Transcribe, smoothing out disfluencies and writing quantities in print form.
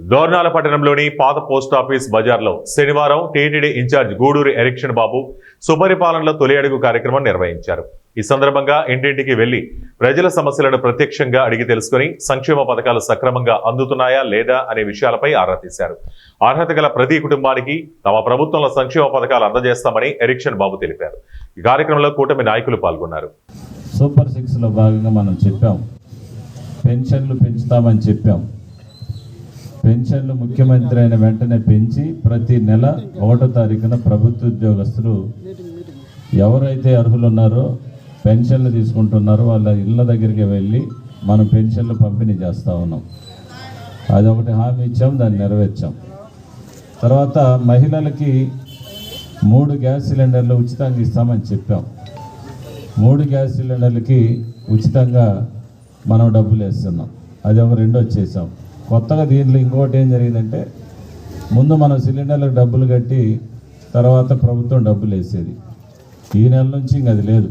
దోర్నాల పట్టణంలోని పాత పోస్టాఫీస్ బజార్లో శనివారం టీటీడీ ఇన్ఛార్జ్ గూడూరి ఎరిక్షన్ బాబు సుపరిపాలనలో తొలి అడుగు కార్యక్రమం నిర్వహించారు. ఈ సందర్భంగా ఇంటింటికి వెళ్లి ప్రజల సమస్యలను ప్రత్యక్షంగా అడిగి తెలుసుకుని సంక్షేమ పథకాలు సక్రమంగా అందుతున్నాయా లేదా అనే విషయాలపై ఆరా తీశారు. అర్హత గల ప్రతి కుటుంబానికి తమ ప్రభుత్వంలో సంక్షేమ పథకాలు అందజేస్తామని ఎరిక్షన్ బాబు తెలిపారు. ఈ కార్యక్రమంలో కూటమి నాయకులు పాల్గొన్నారు. సూపర్ 6 లో భాగంగా మనం చెప్పాం, పెన్షన్లు పెంచుతామని చెప్పాం. పెన్షన్లు ముఖ్యమంత్రి అయిన వెంటనే పెంచి ప్రతి నెల 1వ తారీఖున ప్రభుత్వ ఉద్యోగస్తులు ఎవరైతే అర్హులు ఉన్నారో పెన్షన్లు తీసుకుంటున్నారో వాళ్ళ ఇళ్ళ దగ్గరికి వెళ్ళి మనం పెన్షన్లు పంపిణీ చేస్తూ ఉన్నాం. అదొకటి హామీ ఇచ్చాం, దాన్ని నెరవేర్చాం. తర్వాత మహిళలకి 3 గ్యాస్ సిలిండర్లు ఉచితంగా ఇస్తామని చెప్పాం. 3 గ్యాస్ సిలిండర్లకి ఉచితంగా మనం డబ్బులు వేస్తున్నాం. అది ఒక 2 వచ్చేసాం. కొత్తగా దీంట్లో ఇంకోటి ఏం జరిగిందంటే, ముందు మనం సిలిండర్లకు డబ్బులు కట్టి తర్వాత ప్రభుత్వం డబ్బులు వేసేది. ఈ నెల నుంచి ఇంక అది లేదు.